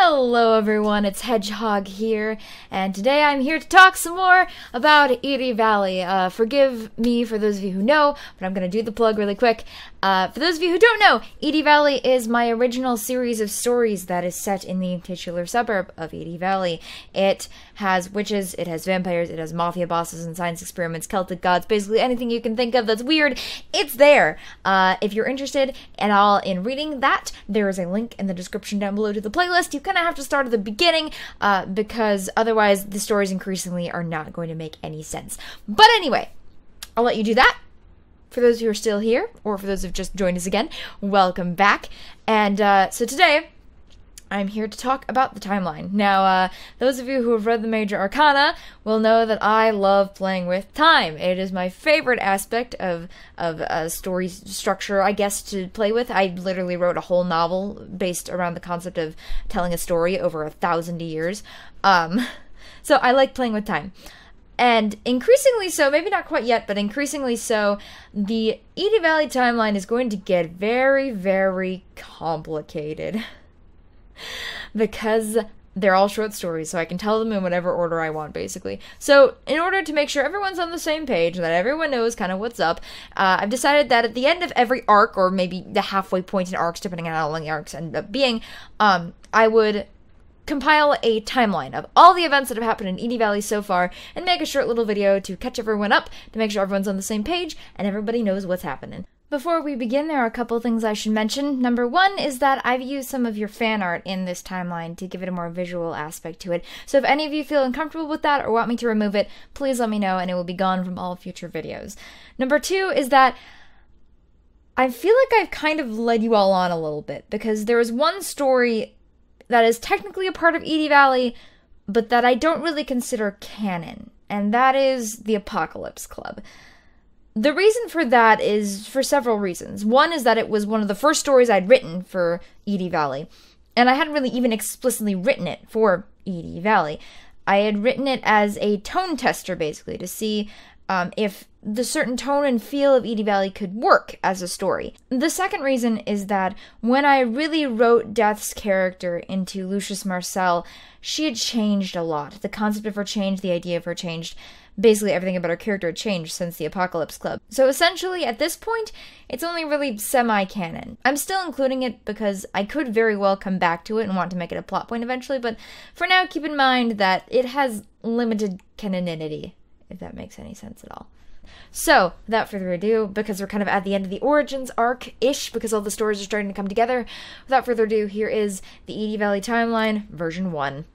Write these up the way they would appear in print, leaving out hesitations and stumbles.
Hello everyone, it's Hedgehog here, and today I'm here to talk some more about Ede Valley. Forgive me for those of you who know, but I'm going to do the plug really quick. For those of you who don't know, Ede Valley is my original series of stories that is set in the titular suburb of Ede Valley. It has witches, it has vampires, it has mafia bosses and science experiments, Celtic gods, basically anything you can think of that's weird, it's there. If you're interested at all in reading that, there is a link in the description down below to the playlist. You kind of have to start at the beginning because otherwise the stories increasingly are not going to make any sense. But anyway, I'll let you do that. For those who are still here, or for those who have just joined us again, welcome back. And so today, I'm here to talk about the timeline. Now, those of you who have read the Major Arcana will know that I love playing with time. It is my favorite aspect of story structure, I guess, to play with. I literally wrote a whole novel based around the concept of telling a story over 1,000 years. So I like playing with time. And increasingly so, maybe not quite yet, but increasingly so, the Ede Valley timeline is going to get very, very complicated. Because they're all short stories, so I can tell them in whatever order I want, basically. So, in order to make sure everyone's on the same page, that everyone knows kind of what's up, I've decided that at the end of every arc, or maybe the halfway point in arcs, depending on how long the arcs end up being, I would compile a timeline of all the events that have happened in Ede Valley so far, and make a short little video to catch everyone up, to make sure everyone's on the same page, and everybody knows what's happening. Before we begin, there are a couple things I should mention. Number one is that I've used some of your fan art in this timeline to give it a more visual aspect to it. So if any of you feel uncomfortable with that or want me to remove it, please let me know and it will be gone from all future videos. Number two is that I feel like I've kind of led you all on a little bit, because there is one story that is technically a part of Ede Valley, but that I don't really consider canon, and that is the Apocalypse Club. The reason for that is for several reasons. One is that it was one of the first stories I'd written for Ede Valley, and I hadn't really even explicitly written it for Ede Valley. I had written it as a tone tester, basically, to see if the certain tone and feel of Ede Valley could work as a story. The second reason is that when I really wrote Death's character into Lucius Marcel, she had changed a lot. The concept of her changed, the idea of her changed. Basically, everything about her character had changed since the Apocalypse Club. So essentially, at this point, it's only really semi-canon. I'm still including it because I could very well come back to it and want to make it a plot point eventually, but for now, keep in mind that it has limited canonicity, if that makes any sense at all. So, without further ado, because we're kind of at the end of the Origins arc-ish, because all the stories are starting to come together, without further ado, here is the Ede Valley Timeline, version 1.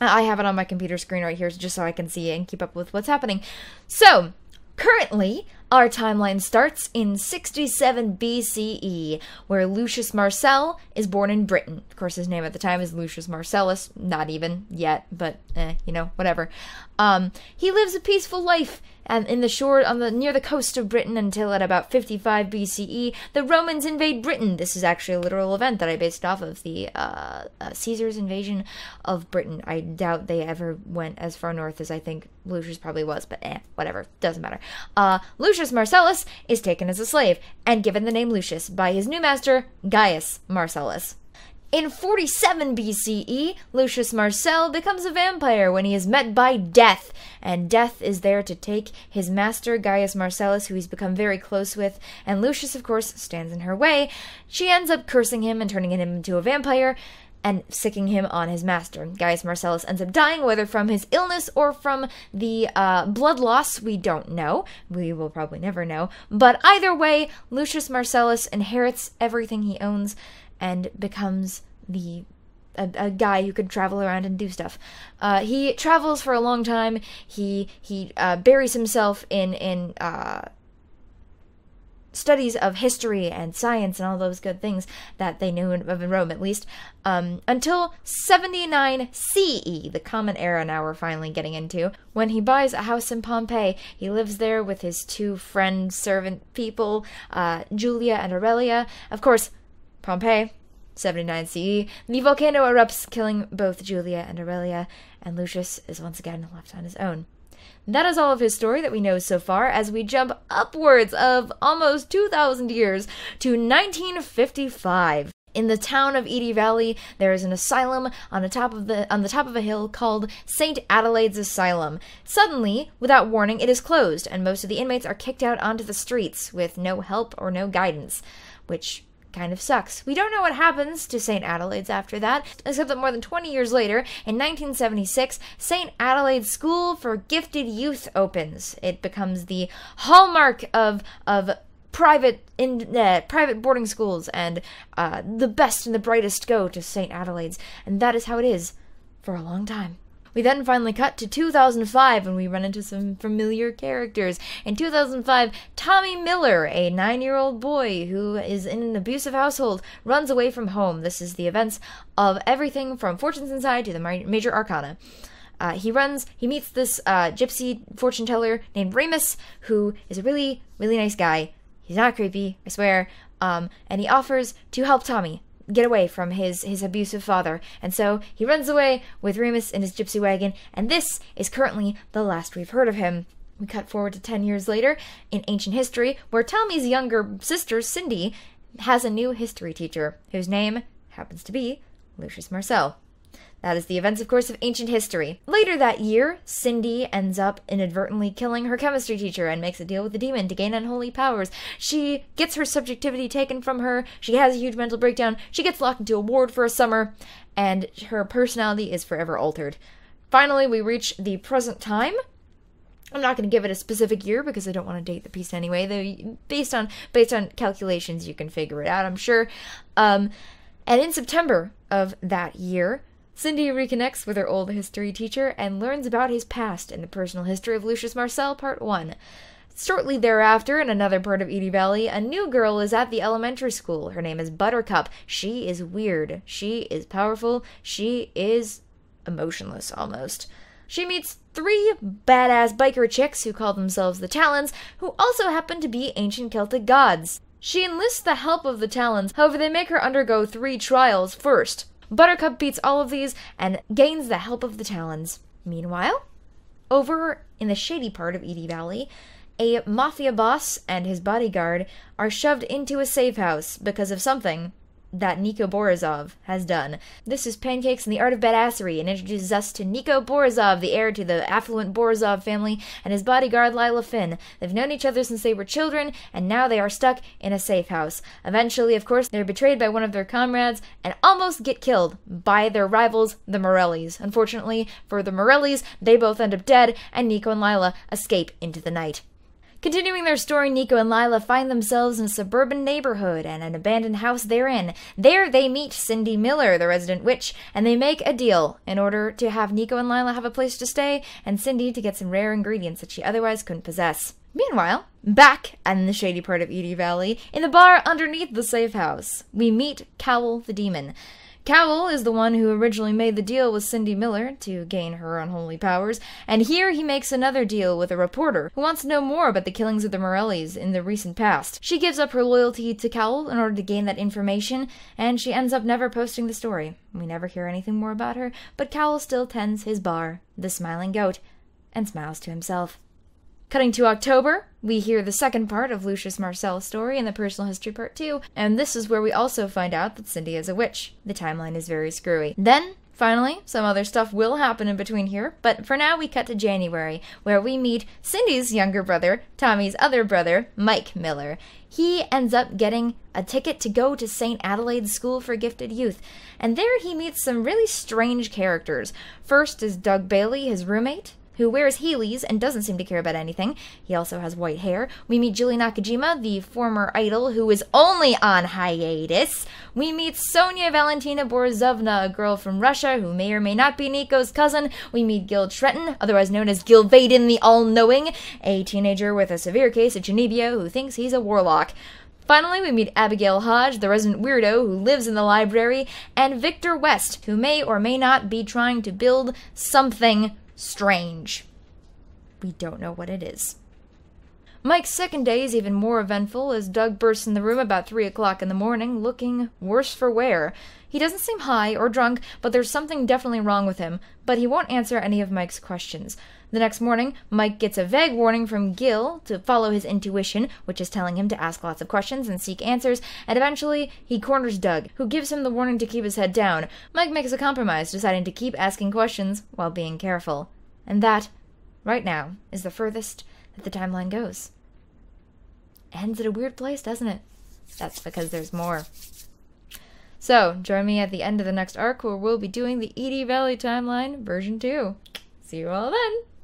I have it on my computer screen right here just so I can see it and keep up with what's happening. So, currently, our timeline starts in 67 BCE, where Lucius Marcel is born in Britain. Of course, his name at the time is Lucius Marcellus. Not even yet, but, you know, whatever. He lives a peaceful life in the shore near the coast of Britain until at about 55 BCE, the Romans invade Britain. This is actually a literal event that I based off of the Caesar's invasion of Britain. I doubt they ever went as far north as I think Lucius probably was, but whatever, doesn't matter. Lucius Marcellus is taken as a slave and given the name Lucius by his new master, Gaius Marcellus. In 47 BCE, Lucius Marcel becomes a vampire when he is met by Death, and Death is there to take his master, Gaius Marcellus, who he's become very close with, and Lucius, of course, stands in her way. She ends up cursing him and turning him into a vampire, and sicking him on his master. Gaius Marcellus ends up dying, whether from his illness or from the blood loss, we don't know. We will probably never know. But either way, Lucius Marcellus inherits everything he owns, and becomes a guy who could travel around and do stuff. He travels for a long time. He buries himself in studies of history and science and all those good things that they knew of in Rome, at least, until 79 CE, the Common Era now we're finally getting into, when he buys a house in Pompeii. He lives there with his two servant people, Julia and Aurelia. Of course, Pompeii, 79 CE, the volcano erupts, killing both Julia and Aurelia, and Lucius is once again left on his own. That is all of his story that we know so far, as we jump upwards of almost 2,000 years to 1955. In the town of Ede Valley, there is an asylum on the top of a hill called St. Adelaide's Asylum. Suddenly, without warning, it is closed, and most of the inmates are kicked out onto the streets with no help or no guidance, which kind of sucks. We don't know what happens to St. Adelaide's after that, except that more than 20 years later, in 1976, St. Adelaide's School for Gifted Youth opens. It becomes the hallmark of private boarding schools, and the best and the brightest go to St. Adelaide's, and that is how it is for a long time. We then finally cut to 2005, and we run into some familiar characters. In 2005, Tommy Miller, a 9-year-old boy who is in an abusive household, runs away from home. This is the events of everything from Fortunes Inside to the Major Arcana. He meets this gypsy fortune teller named Remus, who is a really, really nice guy. He's not creepy, I swear, and he offers to help Tommy get away from his abusive father, and so he runs away with Remus in his gypsy wagon, and this is currently the last we've heard of him. We cut forward to 10 years later in ancient history, where Tommy's younger sister, Cindy, has a new history teacher, whose name happens to be Lucius Marcel. That is the events, of course, of ancient history. Later that year, Cindy ends up inadvertently killing her chemistry teacher and makes a deal with the demon to gain unholy powers. She gets her subjectivity taken from her, she has a huge mental breakdown, she gets locked into a ward for a summer, and her personality is forever altered. Finally, we reach the present time. I'm not going to give it a specific year because I don't want to date the piece anyway, though based on calculations you can figure it out, I'm sure. And in September of that year, Cindy reconnects with her old history teacher and learns about his past in the personal history of Lucius Marcel, Part 1. Shortly thereafter, in another part of Ede Valley, a new girl is at the elementary school. Her name is Buttercup. She is weird. She is powerful. She is emotionless, almost. She meets 3 badass biker chicks who call themselves the Talons, who also happen to be ancient Celtic gods. She enlists the help of the Talons, however they make her undergo 3 trials first. Buttercup beats all of these and gains the help of the Talons. Meanwhile, over in the shady part of Ede Valley, a mafia boss and his bodyguard are shoved into a safe house because of something that Niko Borisov has done. This is Pancakes and the Art of Badassery, and introduces us to Niko Borisov, the heir to the affluent Borisov family, and his bodyguard Lila Finn. They've known each other since they were children, and now they are stuck in a safe house. Eventually, of course, they're betrayed by one of their comrades and almost get killed by their rivals, the Morellis. Unfortunately for the Morellis, they both end up dead, and Niko and Lila escape into the night. Continuing their story, Niko and Lila find themselves in a suburban neighborhood and an abandoned house therein. There they meet Cindy Miller, the resident witch, and they make a deal in order to have Niko and Lila have a place to stay and Cindy to get some rare ingredients that she otherwise couldn't possess. Meanwhile, back in the shady part of Ede Valley, in the bar underneath the safe house, we meet Cowl the demon. Cowl is the one who originally made the deal with Cindy Miller to gain her unholy powers, and here he makes another deal with a reporter who wants to know more about the killings of the Morellis in the recent past. She gives up her loyalty to Cowl in order to gain that information, and she ends up never posting the story. We never hear anything more about her, but Cowl still tends his bar, the Smiling Goat, and smiles to himself. Cutting to October, we hear the second part of Lucius Marcel's story in the personal history part 2, and this is where we also find out that Cindy is a witch. The timeline is very screwy. Then, finally, some other stuff will happen in between here, but for now we cut to January, where we meet Cindy's younger brother, Tommy's other brother, Mike Miller. He ends up getting a ticket to go to St. Adelaide's School for Gifted Youth, and there he meets some really strange characters. First is Doug Bailey, his roommate, who wears Heelys and doesn't seem to care about anything. He also has white hair. We meet Julie Nakajima, the former idol who is only on hiatus. We meet Sonia Valentina Borisovna, a girl from Russia who may or may not be Niko's cousin. We meet Gil Trenton, otherwise known as Gil Vaden the All-Knowing, a teenager with a severe case of Genebia who thinks he's a warlock. Finally, we meet Abigail Hodge, the resident weirdo who lives in the library, and Victor West, who may or may not be trying to build something strange. We don't know what it is. Mike's second day is even more eventful as Doug bursts in the room about 3 o'clock in the morning, looking worse for wear. He doesn't seem high or drunk, but there's something definitely wrong with him, but he won't answer any of Mike's questions. The next morning, Mike gets a vague warning from Gil to follow his intuition, which is telling him to ask lots of questions and seek answers, and eventually he corners Doug, who gives him the warning to keep his head down. Mike makes a compromise, deciding to keep asking questions while being careful. And that, right now, is the furthest that the timeline goes. Ends at a weird place, doesn't it? That's because there's more. So, join me at the end of the next arc where we'll be doing the Ede Valley Timeline version 2. See you all then!